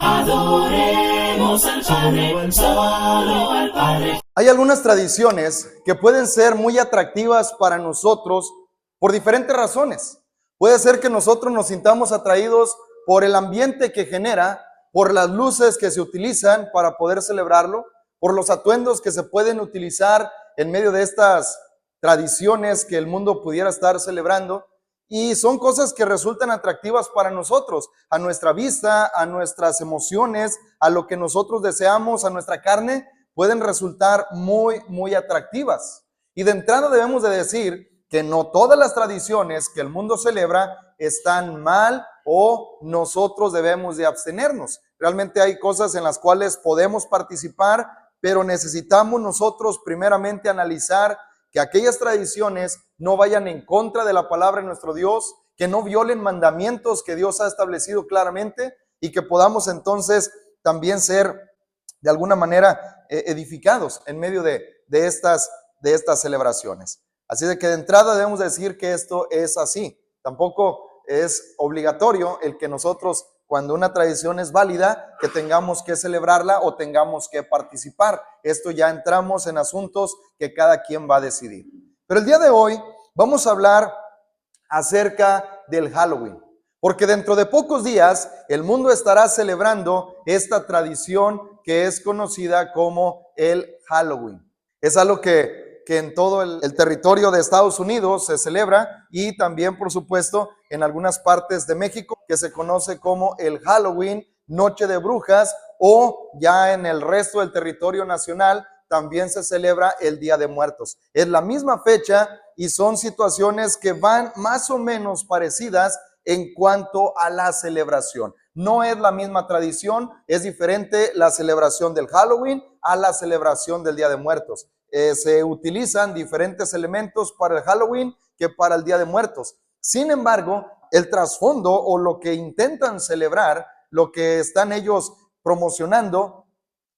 Adoremos al Padre, solo al Padre. Hay algunas tradiciones que pueden ser muy atractivas para nosotros por diferentes razones. Puede ser que nosotros nos sintamos atraídos por el ambiente que genera, por las luces que se utilizan para poder celebrarlo, por los atuendos que se pueden utilizar en medio de estas tradiciones que el mundo pudiera estar celebrando. Y son cosas que resultan atractivas para nosotros, a nuestra vista, a nuestras emociones, a lo que nosotros deseamos, a nuestra carne, pueden resultar muy atractivas. Y de entrada debemos de decir que no todas las tradiciones que el mundo celebra están mal o nosotros debemos de abstenernos. Realmente hay cosas en las cuales podemos participar, pero necesitamos nosotros primeramente analizar que aquellas tradiciones no vayan en contra de la palabra de nuestro Dios, que no violen mandamientos que Dios ha establecido claramente y que podamos entonces también ser de alguna manera edificados en medio de estas celebraciones. Así de que de entrada debemos decir que esto es así. Tampoco es obligatorio el que nosotros, cuando una tradición es válida, que tengamos que celebrarla o tengamos que participar. Esto ya entramos en asuntos que cada quien va a decidir. Pero el día de hoy vamos a hablar acerca del Halloween, porque dentro de pocos días el mundo estará celebrando esta tradición que es conocida como el Halloween. Es algo que en todo el territorio de Estados Unidos se celebra y también, por supuesto, en algunas partes de México, que se conoce como el Halloween, Noche de Brujas, o ya en el resto del territorio nacional también se celebra el Día de Muertos. Es la misma fecha y son situaciones que van más o menos parecidas en cuanto a la celebración. No es la misma tradición, es diferente la celebración del Halloween a la celebración del Día de Muertos. Se utilizan diferentes elementos para el Halloween que para el Día de Muertos. Sin embargo, el trasfondo o lo que intentan celebrar, lo que están ellos promocionando,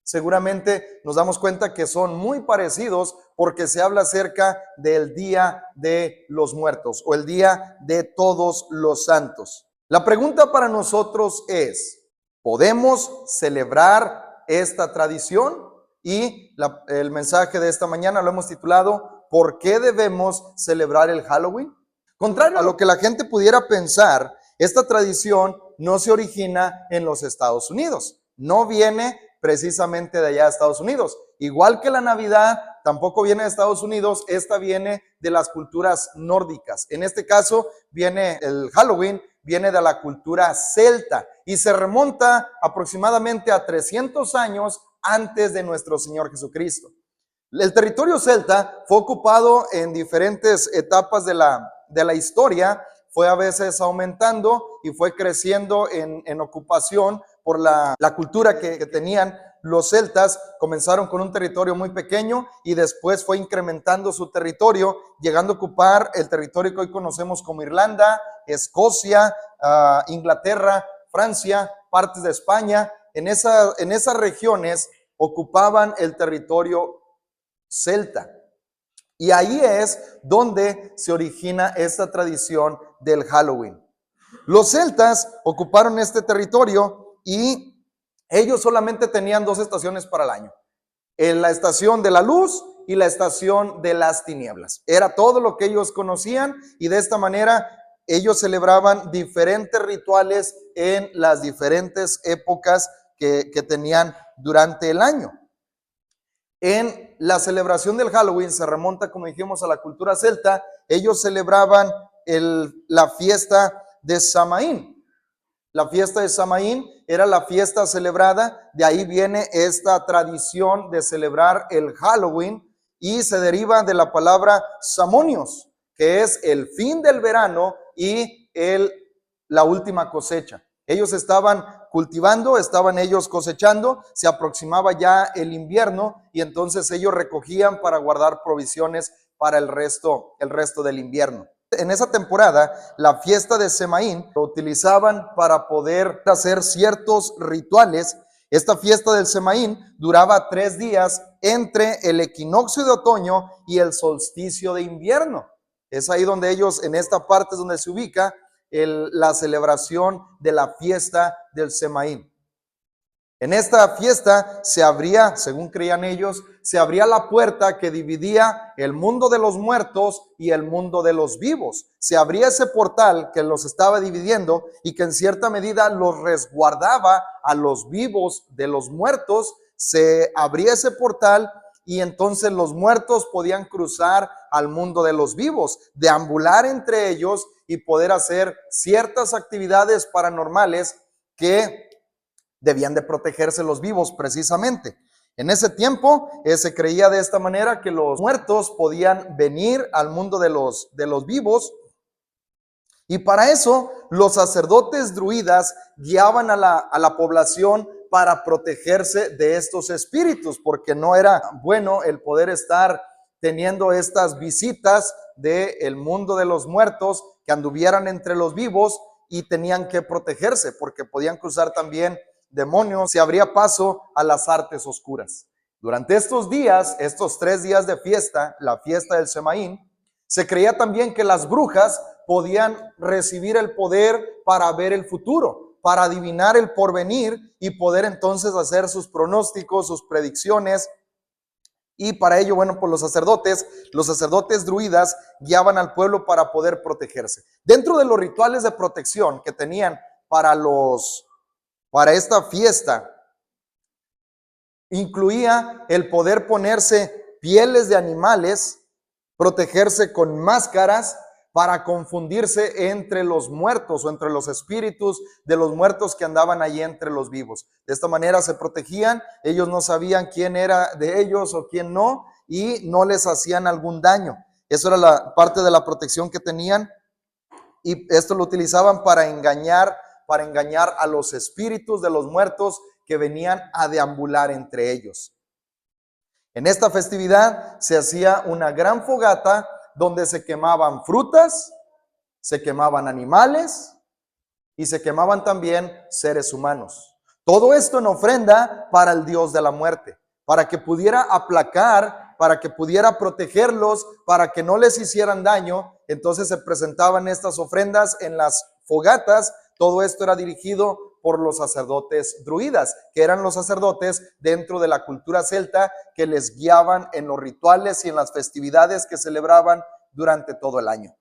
seguramente nos damos cuenta que son muy parecidos porque se habla acerca del Día de los Muertos o el Día de Todos los Santos. La pregunta para nosotros es, ¿podemos celebrar esta tradición? Y el mensaje de esta mañana lo hemos titulado ¿por qué debemos celebrar el Halloween? Contrario a lo que la gente pudiera pensar, esta tradición no se origina en los Estados Unidos, no viene precisamente de allá de Estados Unidos. Igual que la Navidad tampoco viene de Estados Unidos, esta viene de las culturas nórdicas. En este caso viene el Halloween, viene de la cultura celta y se remonta aproximadamente a 300 años antes de nuestro Señor Jesucristo. El territorio celta fue ocupado en diferentes etapas de la historia, fue a veces aumentando y fue creciendo en ocupación por la cultura que tenían los celtas. Comenzaron con un territorio muy pequeño y después fue incrementando su territorio, llegando a ocupar el territorio que hoy conocemos como Irlanda, Escocia, Inglaterra, Francia, partes de España. En esas regiones ocupaban el territorio celta. Y ahí es donde se origina esta tradición del Halloween. Los celtas ocuparon este territorio y ellos solamente tenían 2 estaciones para el año. La estación de la luz y la estación de las tinieblas. Era todo lo que ellos conocían y de esta manera ellos celebraban diferentes rituales en las diferentes épocas que tenían durante el año. En la celebración del Halloween se remonta, como dijimos, a la cultura celta. Ellos celebraban la fiesta de Samaín. La fiesta de Samaín era la fiesta celebrada, de ahí viene esta tradición de celebrar el Halloween y se deriva de la palabra Samonios, que es el fin del verano y la última cosecha. Ellos estaban cultivando, estaban ellos cosechando, se aproximaba ya el invierno y entonces ellos recogían para guardar provisiones para el resto del invierno. En esa temporada, la fiesta de Semaín lo utilizaban para poder hacer ciertos rituales. Esta fiesta del Semaín duraba 3 días entre el equinoccio de otoño y el solsticio de invierno. Es ahí donde ellos, en esta parte es donde se ubica la celebración de la fiesta del Semaín. En esta fiesta se abría, según creían ellos, se abría la puerta que dividía el mundo de los muertos y el mundo de los vivos. Se abría ese portal que los estaba dividiendo y que en cierta medida los resguardaba a los vivos de los muertos. Se abría ese portal y entonces los muertos podían cruzar al mundo de los vivos, deambular entre ellos y poder hacer ciertas actividades paranormales que debían de protegerse los vivos precisamente. En ese tiempo se creía de esta manera que los muertos podían venir al mundo de los vivos, y para eso los sacerdotes druidas guiaban a la población para protegerse de estos espíritus, porque no era bueno el poder estar teniendo estas visitas del mundo de los muertos que anduvieran entre los vivos, y tenían que protegerse porque podían cruzar también demonios, se abría paso a las artes oscuras. Durante estos días, estos 3 días de fiesta, la fiesta del Semaín, se creía también que las brujas podían recibir el poder para ver el futuro, para adivinar el porvenir y poder entonces hacer sus pronósticos, sus predicciones. Y para ello, bueno, pues los sacerdotes druidas guiaban al pueblo para poder protegerse. Dentro de los rituales de protección que tenían para esta fiesta, incluía el poder ponerse pieles de animales, protegerse con máscaras para confundirse entre los muertos o entre los espíritus de los muertos que andaban allí entre los vivos. De esta manera se protegían, ellos no sabían quién era de ellos o quién no, y no les hacían algún daño. Eso era la parte de la protección que tenían, y esto lo utilizaban para engañar a los espíritus de los muertos que venían a deambular entre ellos. En esta festividad se hacía una gran fogata donde se quemaban frutas, se quemaban animales y se quemaban también seres humanos. Todo esto en ofrenda para el dios de la muerte, para que pudiera aplacar, para que pudiera protegerlos, para que no les hicieran daño. Entonces se presentaban estas ofrendas en las fogatas. Todo esto era dirigido por los sacerdotes druidas, que eran los sacerdotes dentro de la cultura celta que les guiaban en los rituales y en las festividades que celebraban durante todo el año.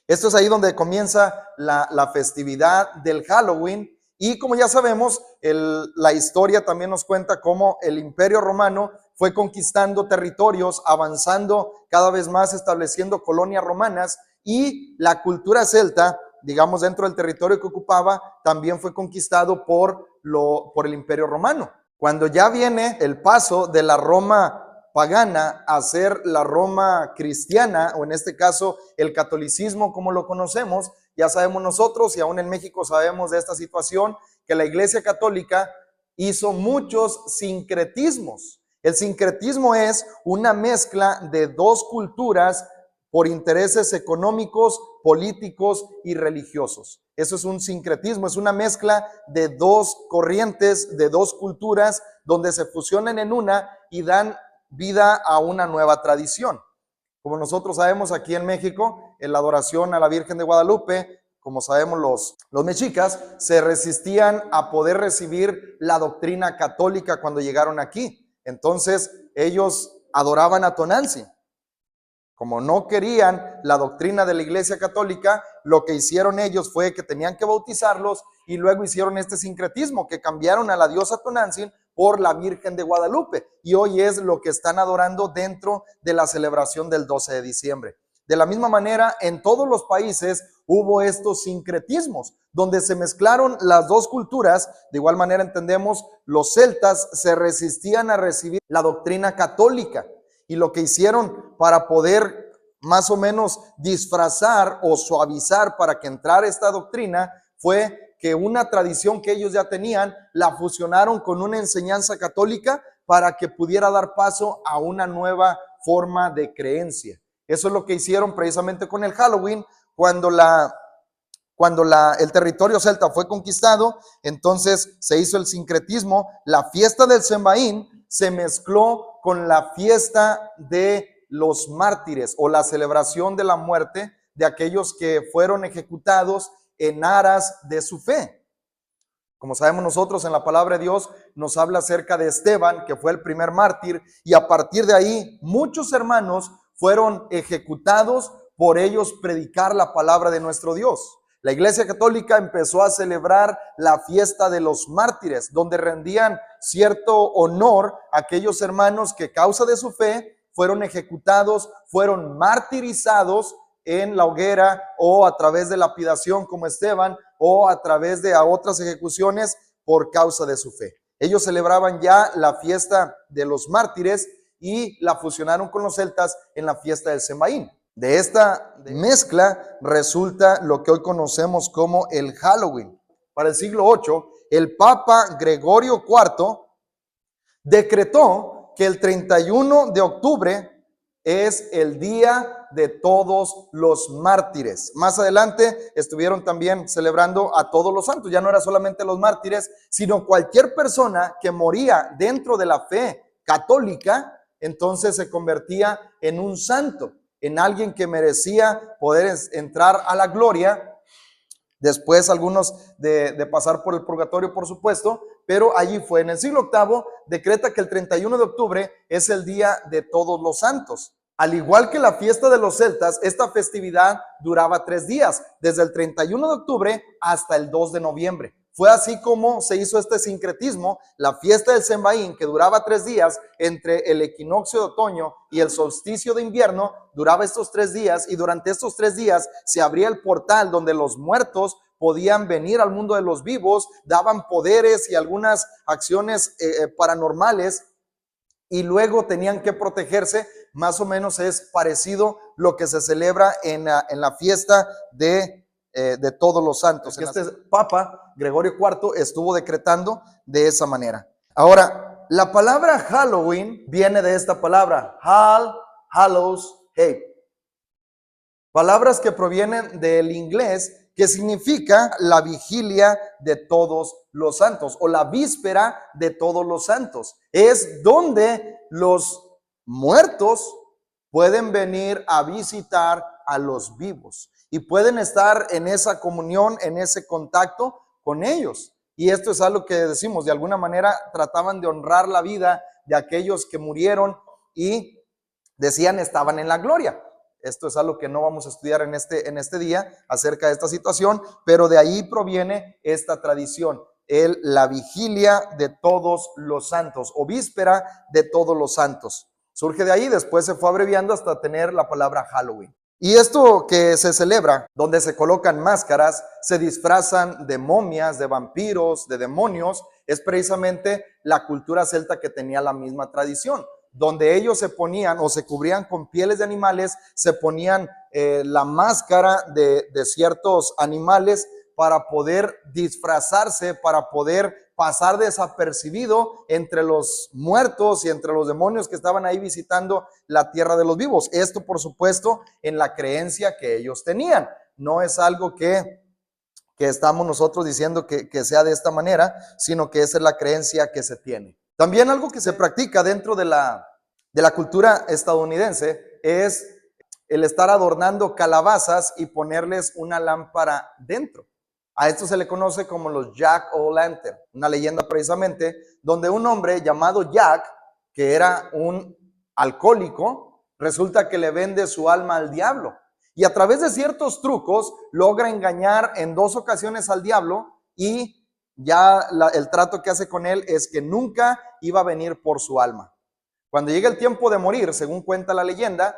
Esto es ahí donde comienza la festividad del Halloween, y como ya sabemos, la historia también nos cuenta cómo el Imperio Romano fue conquistando territorios, avanzando cada vez más, estableciendo colonias romanas, y la cultura celta, digamos, dentro del territorio que ocupaba, también fue conquistado por el Imperio Romano. Cuando ya viene el paso de la Roma pagana a ser la Roma cristiana, o en este caso el catolicismo como lo conocemos, ya sabemos nosotros, y aún en México sabemos de esta situación, que la Iglesia Católica hizo muchos sincretismos. El sincretismo es una mezcla de dos culturas por intereses económicos, políticos y religiosos. Eso es un sincretismo, es una mezcla de dos corrientes, de dos culturas, donde se fusionan en una y dan vida a una nueva tradición. Como nosotros sabemos aquí en México, en la adoración a la Virgen de Guadalupe, como sabemos los mexicas, se resistían a poder recibir la doctrina católica cuando llegaron aquí. Entonces ellos adoraban a Tonantzin. Como no querían la doctrina de la Iglesia Católica, lo que hicieron ellos fue que tenían que bautizarlos, y luego hicieron este sincretismo, que cambiaron a la diosa Tonantzin por la Virgen de Guadalupe, y hoy es lo que están adorando dentro de la celebración del 12 de diciembre. De la misma manera, en todos los países hubo estos sincretismos, donde se mezclaron las dos culturas. De igual manera entendemos, los celtas se resistían a recibir la doctrina católica, y lo que hicieron para poder más o menos disfrazar o suavizar para que entrara esta doctrina fue que una tradición que ellos ya tenían la fusionaron con una enseñanza católica para que pudiera dar paso a una nueva forma de creencia. Eso es lo que hicieron precisamente con el Halloween. Cuando el territorio celta fue conquistado, entonces se hizo el sincretismo. La fiesta del Semaín se mezcló con la fiesta de los mártires, o la celebración de la muerte de aquellos que fueron ejecutados en aras de su fe. Como sabemos nosotros, en la palabra de Dios nos habla acerca de Esteban, que fue el primer mártir, y a partir de ahí muchos hermanos fueron ejecutados por ellos predicar la palabra de nuestro Dios. La Iglesia Católica empezó a celebrar la fiesta de los mártires, donde rendían cierto honor a aquellos hermanos que a causa de su fe fueron ejecutados, fueron martirizados en la hoguera o a través de lapidación como Esteban o a través de otras ejecuciones por causa de su fe. Ellos celebraban ya la fiesta de los mártires y la fusionaron con los celtas en la fiesta del Semaín. De esta mezcla resulta lo que hoy conocemos como el Halloween. Para el siglo VIII, el Papa Gregorio IV decretó que el 31 de octubre es el día de todos los mártires. Más adelante estuvieron también celebrando a todos los santos. Ya no era solamente los mártires, sino cualquier persona que moría dentro de la fe católica, entonces se convertía en un santo, en alguien que merecía poder entrar a la gloria. Después algunos de pasar por el purgatorio, por supuesto, pero allí fue. En el siglo VIII decreta que el 31 de octubre es el día de todos los santos. Al igual que la fiesta de los celtas, esta festividad duraba 3 días, desde el 31 de octubre hasta el 2 de noviembre. Fue así como se hizo este sincretismo, la fiesta del Semaín, que duraba 3 días, entre el equinoccio de otoño y el solsticio de invierno, duraba estos 3 días, y durante estos 3 días se abría el portal donde los muertos podían venir al mundo de los vivos, daban poderes y algunas acciones paranormales, y luego tenían que protegerse. Más o menos es parecido lo que se celebra en la fiesta de todos los santos. Este Papa Gregorio IV estuvo decretando de esa manera. Ahora, la palabra Halloween viene de esta palabra, All Hallows Eve. Palabras que provienen del inglés, que significa la vigilia de todos los santos o la víspera de todos los santos. Es donde los muertos pueden venir a visitar a los vivos y pueden estar en esa comunión, en ese contacto con ellos. Y esto es algo que decimos, de alguna manera trataban de honrar la vida de aquellos que murieron y decían estaban en la gloria. Esto es algo que no vamos a estudiar en este día acerca de esta situación, pero de ahí proviene esta tradición, la vigilia de todos los santos o víspera de todos los santos. Surge de ahí, después se fue abreviando hasta tener la palabra Halloween. Y esto que se celebra, donde se colocan máscaras, se disfrazan de momias, de vampiros, de demonios, es precisamente la cultura celta que tenía la misma tradición, donde ellos se ponían o se cubrían con pieles de animales, se ponían la máscara de ciertos animales para poder disfrazarse, para poder pasar desapercibido entre los muertos y entre los demonios que estaban ahí visitando la tierra de los vivos. Esto, por supuesto, en la creencia que ellos tenían. No es algo que estamos nosotros diciendo que sea de esta manera, sino que esa es la creencia que se tiene. También algo que se practica dentro de la cultura estadounidense es el estar adornando calabazas y ponerles una lámpara dentro. A esto se le conoce como los Jack-o'-lantern, una leyenda precisamente donde un hombre llamado Jack, que era un alcohólico, resulta que le vende su alma al diablo y a través de ciertos trucos logra engañar en 2 ocasiones al diablo y ya el trato que hace con él es que nunca iba a venir por su alma. Cuando llega el tiempo de morir, según cuenta la leyenda,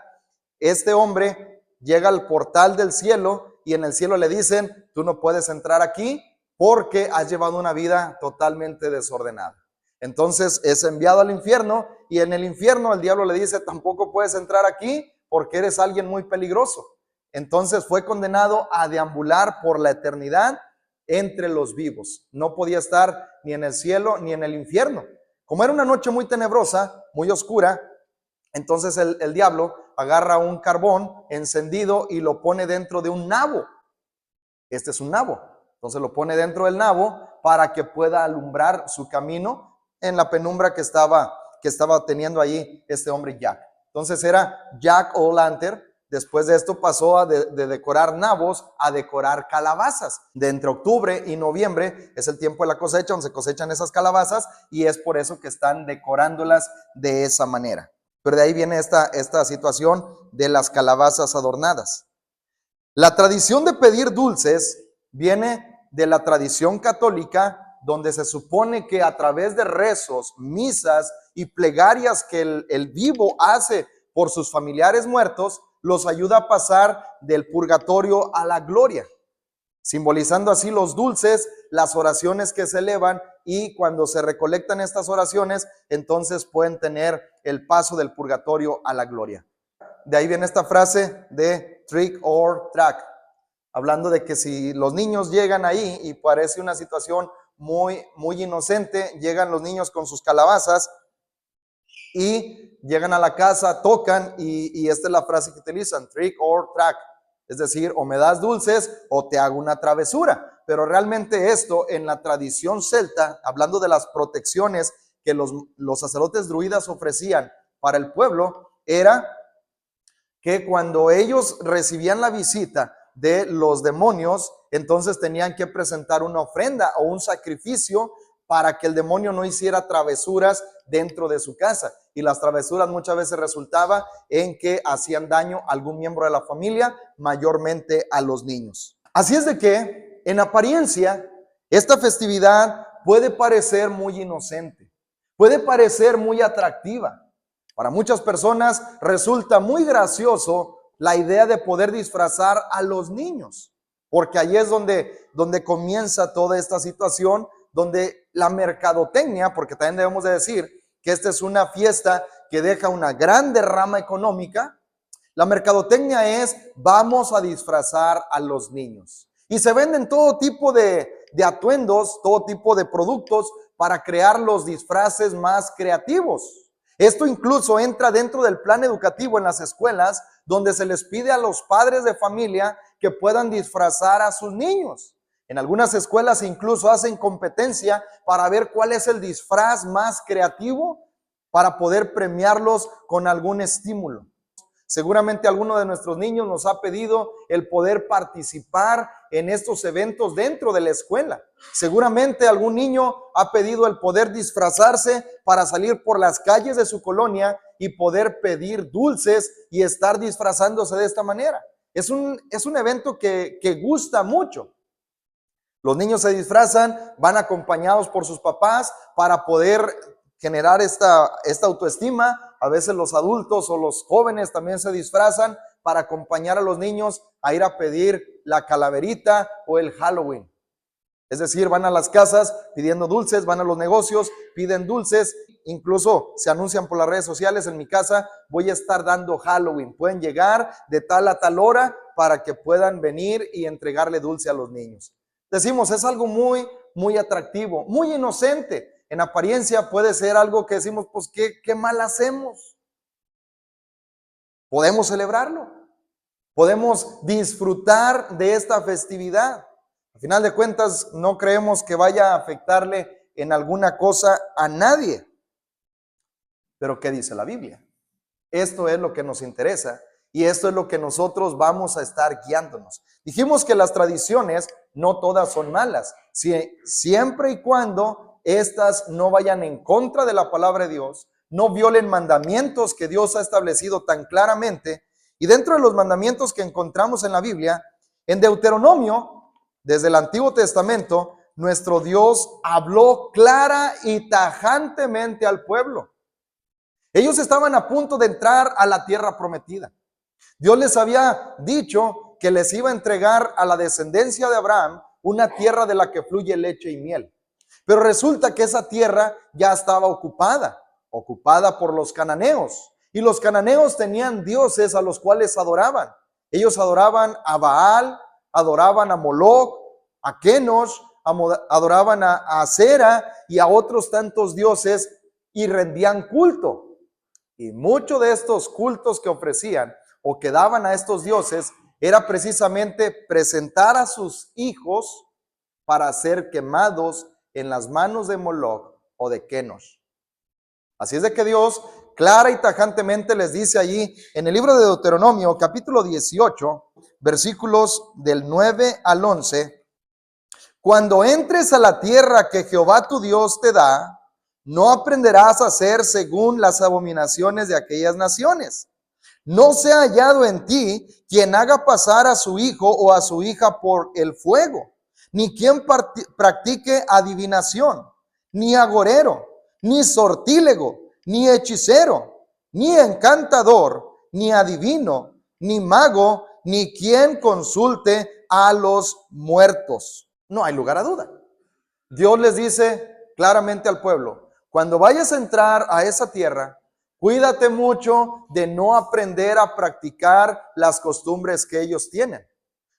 este hombre llega al portal del cielo y en el cielo le dicen, tú no puedes entrar aquí porque has llevado una vida totalmente desordenada. Entonces es enviado al infierno y en el infierno el diablo le dice, tampoco puedes entrar aquí porque eres alguien muy peligroso. Entonces fue condenado a deambular por la eternidad entre los vivos. No podía estar ni en el cielo ni en el infierno. Como era una noche muy tenebrosa, muy oscura, entonces el diablo agarra un carbón encendido y lo pone dentro de un nabo. Este es un nabo. Entonces lo pone dentro del nabo para que pueda alumbrar su camino en la penumbra que estaba teniendo allí este hombre Jack. Entonces era Jack-o'-lantern, Después de esto pasó de decorar nabos a decorar calabazas. De entre octubre y noviembre es el tiempo de la cosecha, donde se cosechan esas calabazas, y es por eso que están decorándolas de esa manera. Pero de ahí viene esta situación de las calabazas adornadas. La tradición de pedir dulces viene de la tradición católica, donde se supone que a través de rezos, misas y plegarias que el vivo hace por sus familiares muertos, los ayuda a pasar del purgatorio a la gloria, simbolizando así los dulces, las oraciones que se elevan, y cuando se recolectan estas oraciones, entonces pueden tener el paso del purgatorio a la gloria. De ahí viene esta frase de trick or track, hablando de que si los niños llegan ahí y parece una situación muy inocente, llegan los niños con sus calabazas y llegan a la casa, tocan, y esta es la frase que utilizan, trick or track, es decir, o me das dulces o te hago una travesura. Pero realmente esto en la tradición celta, hablando de las protecciones que los sacerdotes druidas ofrecían para el pueblo, era que cuando ellos recibían la visita de los demonios, entonces tenían que presentar una ofrenda o un sacrificio para que el demonio no hiciera travesuras dentro de su casa. Y las travesuras muchas veces resultaba en que hacían daño a algún miembro de la familia, mayormente a los niños. Así es de que, en apariencia, esta festividad puede parecer muy inocente, puede parecer muy atractiva. Para muchas personas resulta muy gracioso la idea de poder disfrazar a los niños, porque ahí es donde comienza toda esta situación, donde la mercadotecnia, porque también debemos de decir que esta es una fiesta que deja una gran derrama económica. La mercadotecnia es: vamos a disfrazar a los niños. Y se venden todo tipo de atuendos, todo tipo de productos para crear los disfraces más creativos. Esto incluso entra dentro del plan educativo en las escuelas, donde se les pide a los padres de familia que puedan disfrazar a sus niños. En algunas escuelas incluso hacen competencia para ver cuál es el disfraz más creativo para poder premiarlos con algún estímulo. Seguramente alguno de nuestros niños nos ha pedido el poder participar en estos eventos dentro de la escuela. Seguramente algún niño ha pedido el poder disfrazarse para salir por las calles de su colonia y poder pedir dulces y estar disfrazándose de esta manera. Es un evento que gusta mucho. Los niños se disfrazan, van acompañados por sus papás para poder generar esta autoestima. A veces los adultos o los jóvenes también se disfrazan para acompañar a los niños a ir a pedir la calaverita o el Halloween. Es decir, van a las casas pidiendo dulces, van a los negocios, piden dulces, incluso se anuncian por las redes sociales: en mi casa voy a estar dando Halloween, pueden llegar de tal a tal hora para que puedan venir y entregarle dulce a los niños. Decimos, es algo muy atractivo, muy inocente. En apariencia puede ser algo que decimos, pues ¿qué mal hacemos? Podemos celebrarlo, podemos disfrutar de esta festividad. Al final de cuentas, no creemos que vaya a afectarle en alguna cosa a nadie. Pero ¿qué dice la Biblia? Esto es lo que nos interesa y esto es lo que nosotros vamos a estar guiándonos. Dijimos que las tradiciones no todas son malas, siempre y cuando estas no vayan en contra de la palabra de Dios, no violen mandamientos que Dios ha establecido tan claramente. Y dentro de los mandamientos que encontramos en la Biblia, en Deuteronomio, desde el Antiguo Testamento, nuestro Dios habló clara y tajantemente al pueblo. Ellos estaban a punto de entrar a la tierra prometida. Dios les había dicho que les iba a entregar a la descendencia de Abraham una tierra de la que fluye leche y miel. Pero resulta que esa tierra ya estaba ocupada por los cananeos. Y los cananeos tenían dioses a los cuales adoraban. Ellos adoraban a Baal, adoraban a Moloch, a Kenos, adoraban a Acera y a otros tantos dioses y rendían culto. Y muchos de estos cultos que ofrecían o que daban a estos dioses era precisamente presentar a sus hijos para ser quemados en las manos de Moloch o de Kenos. Así es de que Dios clara y tajantemente les dice allí en el libro de Deuteronomio, capítulo 18, versículos del 9 al 11, cuando entres a la tierra que Jehová tu Dios te da, no aprenderás a hacer según las abominaciones de aquellas naciones. No sea hallado en ti quien haga pasar a su hijo o a su hija por el fuego, ni quien practique adivinación, ni agorero, ni sortílego, ni hechicero, ni encantador, ni adivino, ni mago, ni quien consulte a los muertos. No hay lugar a duda. Dios les dice claramente al pueblo, cuando vayas a entrar a esa tierra, cuídate mucho de no aprender a practicar las costumbres que ellos tienen.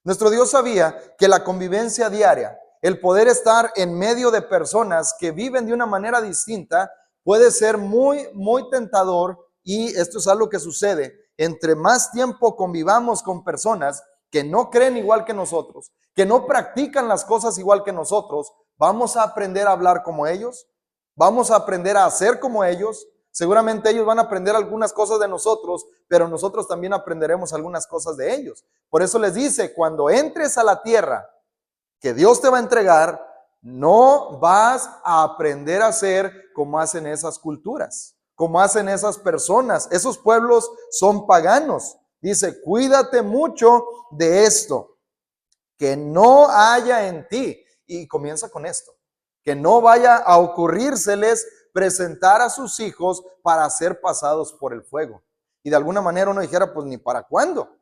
Nuestro Dios sabía que la convivencia diaria, el poder estar en medio de personas que viven de una manera distinta, puede ser muy, muy tentador, y esto es algo que sucede. Entre más tiempo convivamos con personas que no creen igual que nosotros, que no practican las cosas igual que nosotros, vamos a aprender a hablar como ellos, vamos a aprender a hacer como ellos. Seguramente ellos van a aprender algunas cosas de nosotros, pero nosotros también aprenderemos algunas cosas de ellos. Por eso les dice, cuando entres a la tierra que Dios te va a entregar, no vas a aprender a hacer como hacen esas culturas, como hacen esas personas. Esos pueblos son paganos. Dice, cuídate mucho de esto, que no haya en ti. Y comienza con esto, que no vaya a ocurrírseles presentar a sus hijos para ser pasados por el fuego. Y de alguna manera uno dijera, pues ni para cuándo.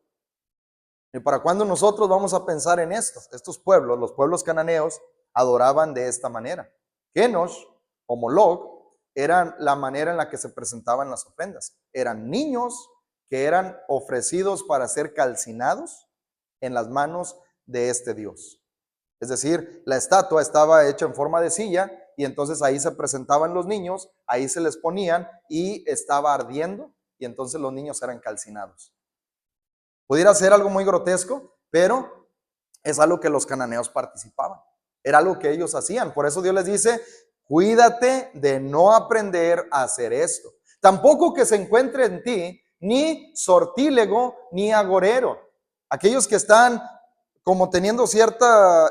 Ni para cuándo nosotros vamos a pensar en esto. Estos pueblos, los pueblos cananeos, adoraban de esta manera. Kemosh o Moloch eran la manera en la que se presentaban las ofrendas. Eran niños que eran ofrecidos para ser calcinados en las manos de este dios. Es decir, la estatua estaba hecha en forma de silla y entonces ahí se presentaban los niños, ahí se les ponían y estaba ardiendo y entonces los niños eran calcinados. Pudiera ser algo muy grotesco, pero es algo que los cananeos participaban. Era algo que ellos hacían. Por eso Dios les dice, cuídate de no aprender a hacer esto. Tampoco que se encuentre en ti ni sortílego ni agorero. Aquellos que están como teniendo cierto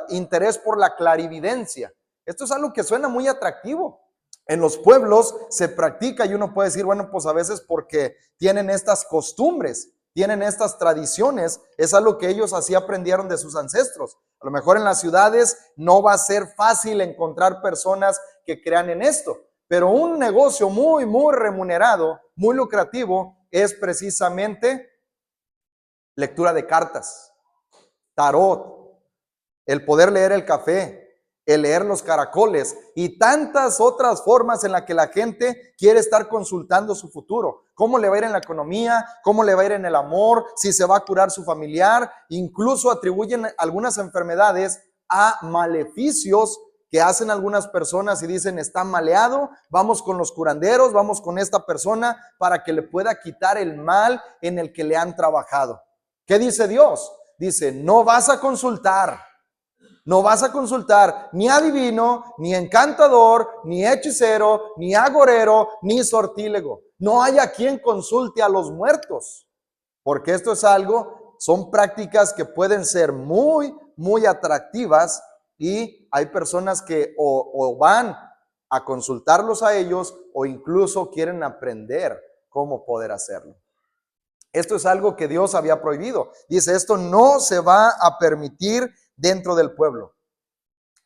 interés por la clarividencia. Esto es algo que suena muy atractivo. En los pueblos se practica y uno puede decir, bueno, pues a veces porque tienen estas costumbres, tienen estas tradiciones, es algo que ellos así aprendieron de sus ancestros. A lo mejor en las ciudades no va a ser fácil encontrar personas que crean en esto, pero un negocio muy, muy remunerado, muy lucrativo, es precisamente lectura de cartas, tarot, el poder leer el café, el leer los caracoles y tantas otras formas en las que la gente quiere estar consultando su futuro. Cómo le va a ir en la economía, cómo le va a ir en el amor, si se va a curar su familiar. Incluso atribuyen algunas enfermedades a maleficios que hacen algunas personas y dicen, está maleado, vamos con los curanderos, vamos con esta persona para que le pueda quitar el mal en el que le han trabajado. ¿Qué dice Dios? Dice, no vas a consultar ni adivino, ni encantador, ni hechicero, ni agorero, ni sortílego. No hay a quien consulte a los muertos, porque esto es algo, son prácticas que pueden ser muy, muy atractivas y hay personas que o van a consultarlos a ellos o incluso quieren aprender cómo poder hacerlo. Esto es algo que Dios había prohibido. Dice, esto no se va a permitir dentro del pueblo.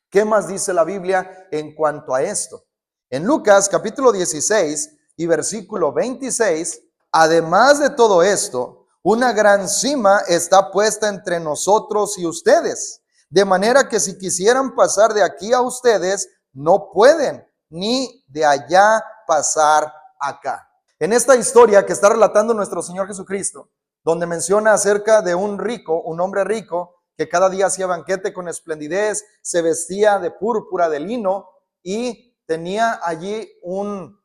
¿Qué más dice la Biblia en cuanto a esto? En Lucas capítulo 16 y versículo 26, además de todo esto, una gran cima está puesta entre nosotros y ustedes, de manera que si quisieran pasar de aquí a ustedes, no pueden, ni de allá pasar acá. En esta historia que está relatando nuestro Señor Jesucristo, donde menciona acerca de un rico, un hombre rico, que cada día hacía banquete con esplendidez, se vestía de púrpura, de lino, y tenía allí un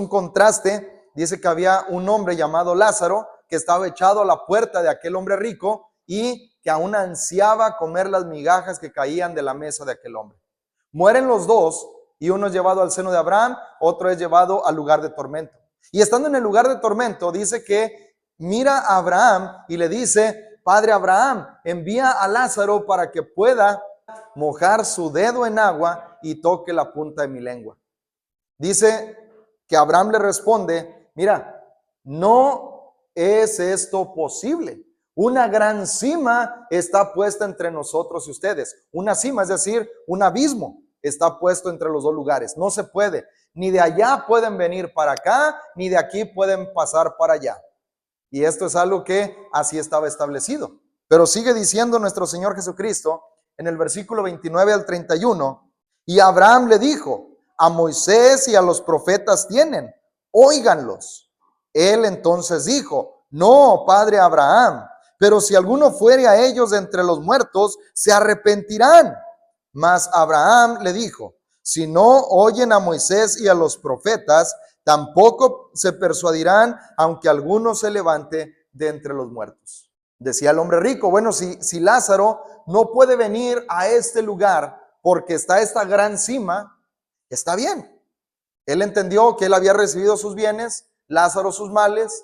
contraste. Dice que había un hombre llamado Lázaro, que estaba echado a la puerta de aquel hombre rico, y que aún ansiaba comer las migajas que caían de la mesa de aquel hombre. Mueren los dos, y uno es llevado al seno de Abraham, otro es llevado al lugar de tormento. Y estando en el lugar de tormento, dice que mira a Abraham y le dice: Padre Abraham, envía a Lázaro para que pueda mojar su dedo en agua y toque la punta de mi lengua. Dice que Abraham le responde: mira, no es esto posible. Una gran cima está puesta entre nosotros y ustedes. Una cima, es decir, un abismo está puesto entre los dos lugares. No se puede. Ni de allá pueden venir para acá, ni de aquí pueden pasar para allá. Y esto es algo que así estaba establecido. Pero sigue diciendo nuestro Señor Jesucristo en el versículo 29 al 31. Y Abraham le dijo: a Moisés y a los profetas tienen, óiganlos. Él entonces dijo: no, padre Abraham, pero si alguno fuere a ellos de entre los muertos, se arrepentirán. Mas Abraham le dijo: si no oyen a Moisés y a los profetas, tampoco se persuadirán, aunque alguno se levante de entre los muertos. Decía el hombre rico: bueno, si Lázaro no puede venir a este lugar porque está esta gran cima, está bien. Él entendió que él había recibido sus bienes, Lázaro sus males.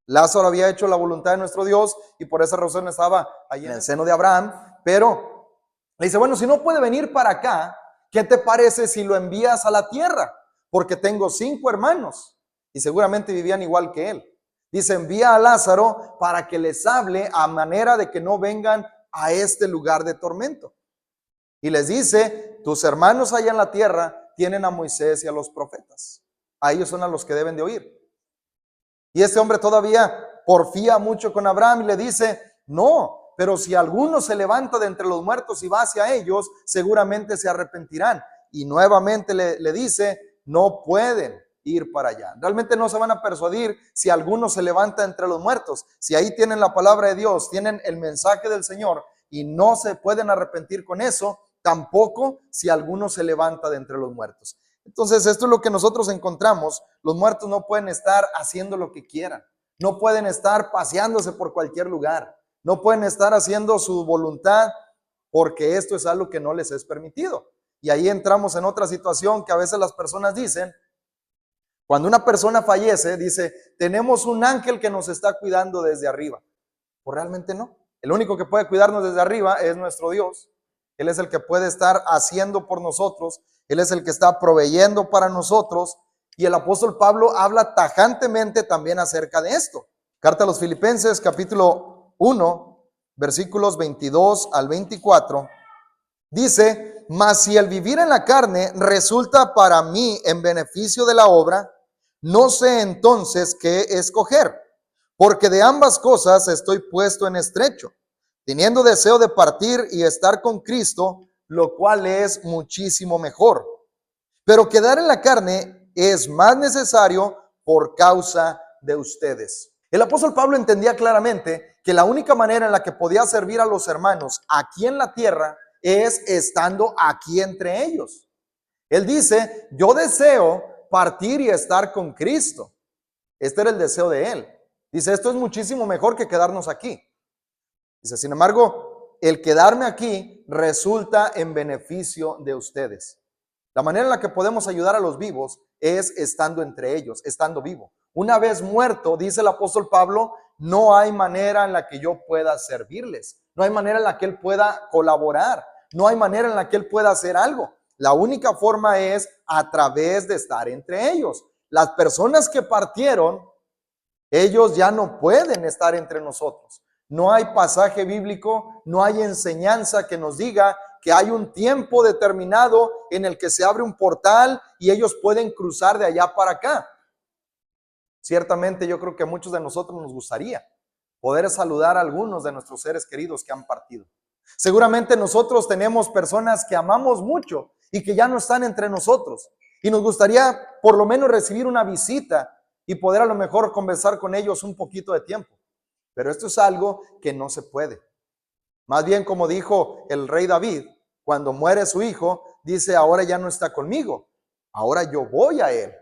Lázaro había hecho la voluntad de nuestro Dios y por esa razón estaba allí en el seno de Abraham. Pero le dice: bueno, si no puede venir para acá, ¿qué te parece si lo envías a la tierra? Porque tengo 5 hermanos y seguramente vivían igual que él. Dice: envía a Lázaro para que les hable a manera de que no vengan a este lugar de tormento. Y les dice: tus hermanos allá en la tierra tienen a Moisés y a los profetas. A ellos son a los que deben de oír. Y este hombre todavía porfía mucho con Abraham y le dice: no, pero si alguno se levanta de entre los muertos y va hacia ellos, seguramente se arrepentirán. Y nuevamente le dice: no pueden ir para allá. Realmente no se van a persuadir si alguno se levanta entre los muertos. Si ahí tienen la palabra de Dios, tienen el mensaje del Señor y no se pueden arrepentir con eso, tampoco si alguno se levanta de entre los muertos. Entonces, esto es lo que nosotros encontramos. Los muertos no pueden estar haciendo lo que quieran. No pueden estar paseándose por cualquier lugar. No pueden estar haciendo su voluntad porque esto es algo que no les es permitido. Y ahí entramos en otra situación que a veces las personas dicen, cuando una persona fallece, dice: tenemos un ángel que nos está cuidando desde arriba. Pues realmente no. El único que puede cuidarnos desde arriba es nuestro Dios. Él es el que puede estar haciendo por nosotros. Él es el que está proveyendo para nosotros. Y el apóstol Pablo habla tajantemente también acerca de esto. Carta a los Filipenses, capítulo 1, versículos 22 al 24. Dice: mas si el vivir en la carne resulta para mí en beneficio de la obra, no sé entonces qué escoger, porque de ambas cosas estoy puesto en estrecho, teniendo deseo de partir y estar con Cristo, lo cual es muchísimo mejor. Pero quedar en la carne es más necesario por causa de ustedes. El apóstol Pablo entendía claramente que la única manera en la que podía servir a los hermanos aquí en la tierra es estando aquí entre ellos. Él dice: yo deseo partir y estar con Cristo. Este era el deseo de él. Dice: esto es muchísimo mejor que quedarnos aquí. Dice: sin embargo, el quedarme aquí resulta en beneficio de ustedes. La manera en la que podemos ayudar a los vivos es estando entre ellos, estando vivo. Una vez muerto, dice el apóstol Pablo, no hay manera en la que yo pueda servirles. No hay manera en la que él pueda colaborar. No hay manera en la que él pueda hacer algo. La única forma es a través de estar entre ellos. Las personas que partieron, ellos ya no pueden estar entre nosotros. No hay pasaje bíblico, no hay enseñanza que nos diga que hay un tiempo determinado en el que se abre un portal y ellos pueden cruzar de allá para acá. Ciertamente yo creo que a muchos de nosotros nos gustaría poder saludar a algunos de nuestros seres queridos que han partido. Seguramente nosotros tenemos personas que amamos mucho y que ya no están entre nosotros. Y nos gustaría por lo menos recibir una visita y poder a lo mejor conversar con ellos un poquito de tiempo. Pero esto es algo que no se puede. Más bien, como dijo el rey David, cuando muere su hijo, dice: ahora ya no está conmigo, ahora yo voy a él.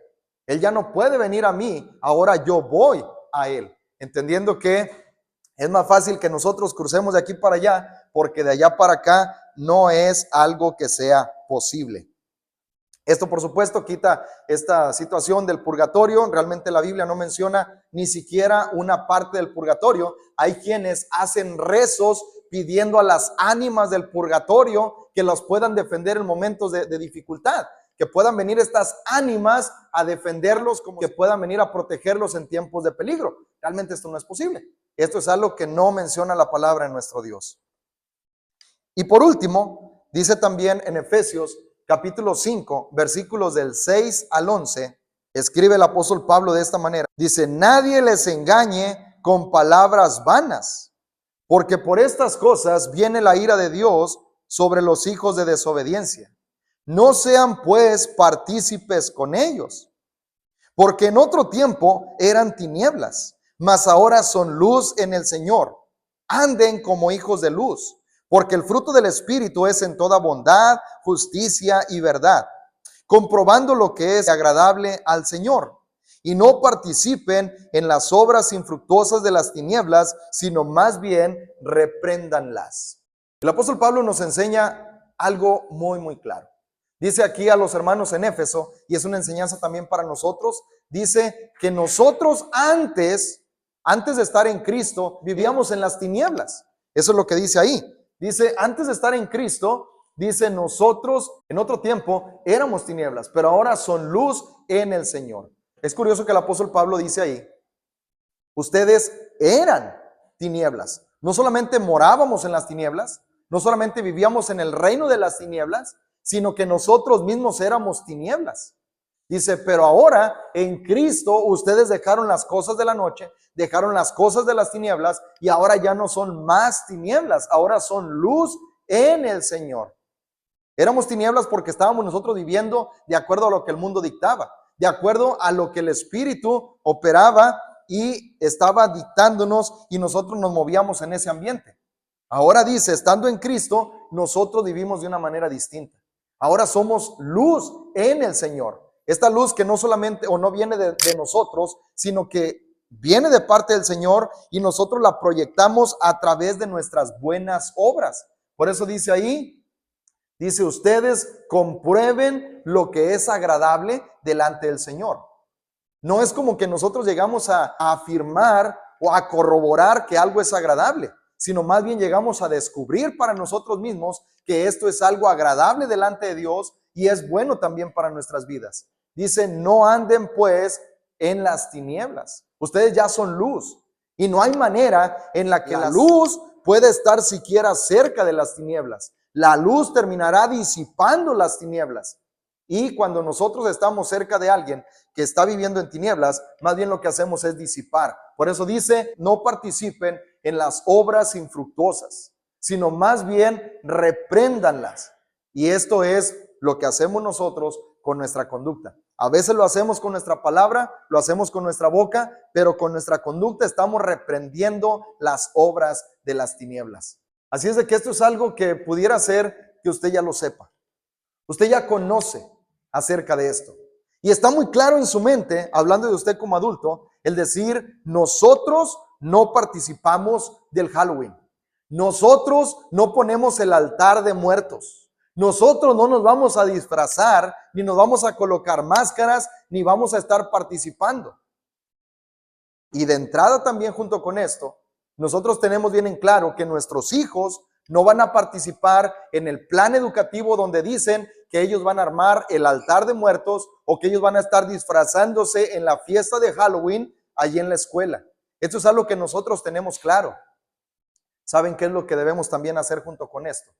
Él ya no puede venir a mí, ahora yo voy a él. Entendiendo que es más fácil que nosotros crucemos de aquí para allá, porque de allá para acá no es algo que sea posible. Esto, por supuesto, quita esta situación del purgatorio. Realmente la Biblia no menciona ni siquiera una parte del purgatorio. Hay quienes hacen rezos pidiendo a las ánimas del purgatorio que los puedan defender en momentos de dificultad, que puedan venir estas ánimas a defenderlos, como que puedan venir a protegerlos en tiempos de peligro. Realmente esto no es posible. Esto es algo que no menciona la palabra de nuestro Dios. Y por último, dice también en Efesios capítulo 5, versículos del 6 al 11, escribe el apóstol Pablo de esta manera. Dice, nadie les engañe con palabras vanas, porque por estas cosas viene la ira de Dios sobre los hijos de desobediencia. No sean pues partícipes con ellos, porque en otro tiempo eran tinieblas, mas ahora son luz en el Señor. Anden como hijos de luz, porque el fruto del Espíritu es en toda bondad, justicia y verdad, comprobando lo que es agradable al Señor. Y no participen en las obras infructuosas de las tinieblas, sino más bien repréndanlas. El apóstol Pablo nos enseña algo muy claro. Dice aquí a los hermanos en Éfeso, y es una enseñanza también para nosotros, dice que nosotros antes de estar en Cristo, vivíamos en las tinieblas. Eso es lo que dice ahí. Dice, antes de estar en Cristo, dice, nosotros en otro tiempo éramos tinieblas, pero ahora son luz en el Señor. Es curioso que el apóstol Pablo dice ahí, ustedes eran tinieblas. No solamente morábamos en las tinieblas, no solamente vivíamos en el reino de las tinieblas, sino que nosotros mismos éramos tinieblas. Dice, pero ahora en Cristo ustedes dejaron las cosas de la noche, dejaron las cosas de las tinieblas y ahora ya no son más tinieblas, ahora son luz en el Señor. Éramos tinieblas porque estábamos nosotros viviendo de acuerdo a lo que el mundo dictaba, de acuerdo a lo que el Espíritu operaba y estaba dictándonos y nosotros nos movíamos en ese ambiente. Ahora dice, estando en Cristo, nosotros vivimos de una manera distinta. Ahora somos luz en el Señor. Esta luz que no solamente o no viene de nosotros, sino que viene de parte del Señor y nosotros la proyectamos a través de nuestras buenas obras. Por eso dice ahí, dice ustedes comprueben lo que es agradable delante del Señor. No es como que nosotros llegamos a afirmar o a corroborar que algo es agradable, sino más bien llegamos a descubrir para nosotros mismos que esto es algo agradable delante de Dios y es bueno también para nuestras vidas. Dice, no anden pues en las tinieblas. Ustedes ya son luz y no hay manera en la que la luz puede estar siquiera cerca de las tinieblas. La luz terminará disipando las tinieblas. Y cuando nosotros estamos cerca de alguien que está viviendo en tinieblas, más bien lo que hacemos es disipar. Por eso dice, no participen en las obras infructuosas, sino más bien repréndanlas. Y esto es lo que hacemos nosotros con nuestra conducta. A veces lo hacemos con nuestra palabra, lo hacemos con nuestra boca, pero con nuestra conducta estamos reprendiendo las obras de las tinieblas. Así es de que esto es algo que pudiera ser que usted ya lo sepa. Usted ya conoce acerca de esto. Y está muy claro en su mente, hablando de usted como adulto, el decir, nosotros no participamos del Halloween. Nosotros no ponemos el altar de muertos. Nosotros no nos vamos a disfrazar, ni nos vamos a colocar máscaras, ni vamos a estar participando. Y de entrada también junto con esto, nosotros tenemos bien en claro que nuestros hijos no van a participar en el plan educativo donde dicen que ellos van a armar el altar de muertos o que ellos van a estar disfrazándose en la fiesta de Halloween allí en la escuela. Esto es algo que nosotros tenemos claro. ¿Saben qué es lo que debemos también hacer junto con esto?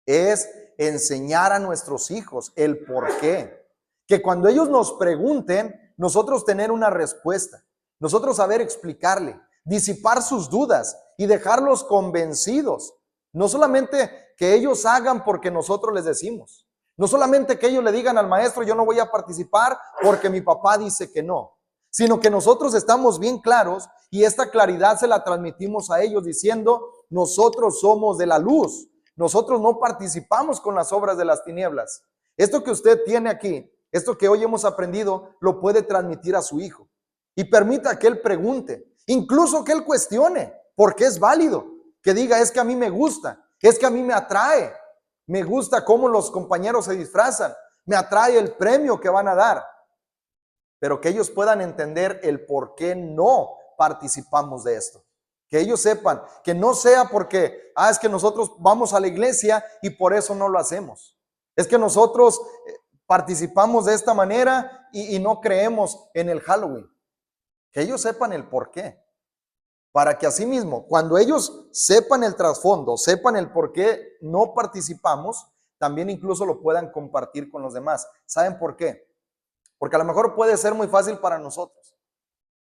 Es enseñar a nuestros hijos el por qué. Que cuando ellos nos pregunten, nosotros tener una respuesta. Nosotros saber explicarle, disipar sus dudas y dejarlos convencidos. No solamente que ellos hagan porque nosotros les decimos. No solamente que ellos le digan al maestro, yo no voy a participar porque mi papá dice que no. Sino que nosotros estamos bien claros y esta claridad se la transmitimos a ellos diciendo, nosotros somos de la luz. Nosotros no participamos con las obras de las tinieblas. Esto que usted tiene aquí, esto que hoy hemos aprendido, lo puede transmitir a su hijo. Y permita que él pregunte, incluso que él cuestione, porque es válido. Que diga, es que a mí me gusta, es que a mí me atrae. Me gusta cómo los compañeros se disfrazan. me atrae el premio que van a dar, pero que ellos puedan entender el por qué no participamos de esto. Que ellos sepan, que no sea porque, es que nosotros vamos a la iglesia y por eso no lo hacemos. Es que nosotros participamos de esta manera y no creemos en el Halloween. Que ellos sepan el por qué. Para que así mismo, cuando ellos sepan el trasfondo, sepan el por qué no participamos, también incluso lo puedan compartir con los demás. ¿Saben por qué? Porque a lo mejor puede ser muy fácil para nosotros.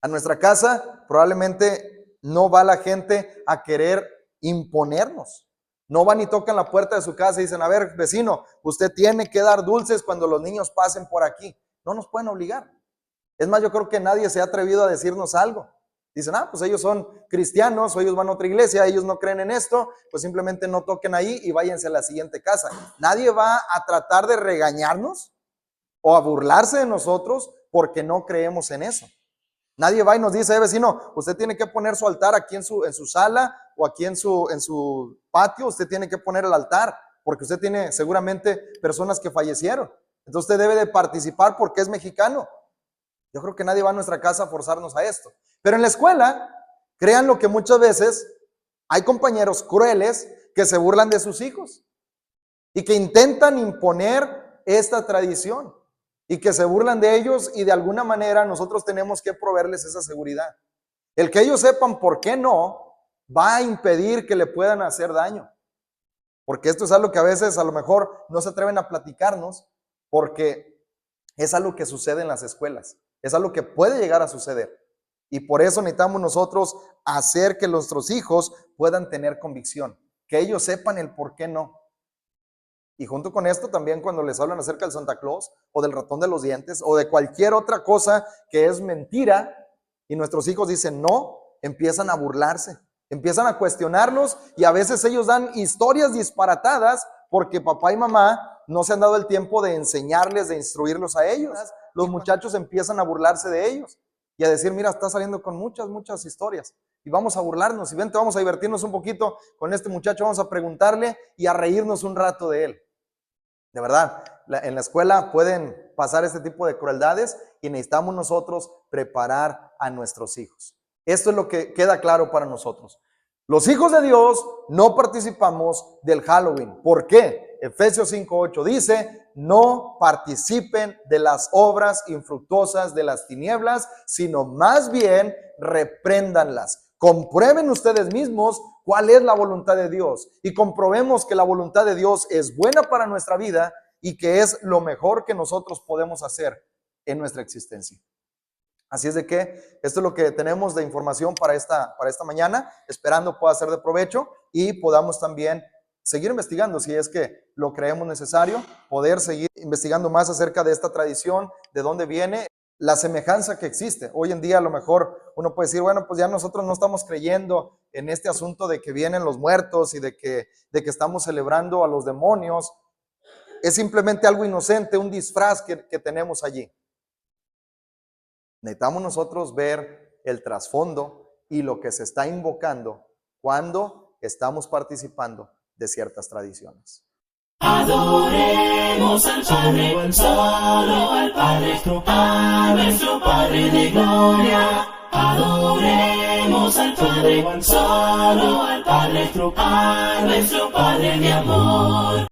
A nuestra casa probablemente no va la gente a querer imponernos. No van y tocan la puerta de su casa y dicen, a ver, vecino, usted tiene que dar dulces cuando los niños pasen por aquí. No nos pueden obligar. Es más, yo creo que nadie se ha atrevido a decirnos algo. Dicen, pues ellos son cristianos o ellos van a otra iglesia, ellos no creen en esto, pues simplemente no toquen ahí y váyanse a la siguiente casa. Nadie va a tratar de regañarnos o a burlarse de nosotros porque no creemos en eso. Nadie va y nos dice, vecino, usted tiene que poner su altar aquí en su sala o aquí en su patio, usted tiene que poner el altar porque usted tiene seguramente personas que fallecieron. Entonces usted debe de participar porque es mexicano. Yo creo que nadie va a nuestra casa a forzarnos a esto. Pero en la escuela, créanlo que muchas veces hay compañeros crueles que se burlan de sus hijos y que intentan imponer esta tradición. Y que se burlan de ellos y de alguna manera nosotros tenemos que proveerles esa seguridad. El que ellos sepan por qué no, va a impedir que le puedan hacer daño. Porque esto es algo que a veces a lo mejor no se atreven a platicarnos porque es algo que sucede en las escuelas. Es algo que puede llegar a suceder. Y por eso necesitamos nosotros hacer que nuestros hijos puedan tener convicción. Que ellos sepan el por qué no. Y junto con esto también cuando les hablan acerca del Santa Claus o del ratón de los dientes o de cualquier otra cosa que es mentira y nuestros hijos dicen no, empiezan a burlarse, empiezan a cuestionarlos y a veces ellos dan historias disparatadas porque papá y mamá no se han dado el tiempo de enseñarles, de instruirlos a ellos. Los muchachos empiezan a burlarse de ellos y a decir, mira, está saliendo con muchas historias. Y vamos a burlarnos y vente, vamos a divertirnos un poquito con este muchacho, vamos a preguntarle y a reírnos un rato de él. De verdad, en la escuela pueden pasar este tipo de crueldades y necesitamos nosotros preparar a nuestros hijos. Esto es lo que queda claro para nosotros. Los hijos de Dios no participamos del Halloween. ¿Por qué? Efesios 5:8 dice, no participen de las obras infructuosas de las tinieblas, sino más bien repréndanlas. Comprueben ustedes mismos cuál es la voluntad de Dios y comprobemos que la voluntad de Dios es buena para nuestra vida y que es lo mejor que nosotros podemos hacer en nuestra existencia. Así es de que esto es lo que tenemos de información para esta mañana, esperando pueda ser de provecho y podamos también seguir investigando si es que lo creemos necesario, poder seguir investigando más acerca de esta tradición, de dónde viene, la semejanza que existe. Hoy en día a lo mejor uno puede decir, bueno, pues ya nosotros no estamos creyendo en este asunto de que vienen los muertos y de que estamos celebrando a los demonios. Es simplemente algo inocente, un disfraz que tenemos allí. Necesitamos nosotros ver el trasfondo y lo que se está invocando cuando estamos participando de ciertas tradiciones. Adoremos al Padre, solo al Padre, a nuestro Padre de gloria. Adoremos al Padre, solo al Padre, a nuestro Padre de amor.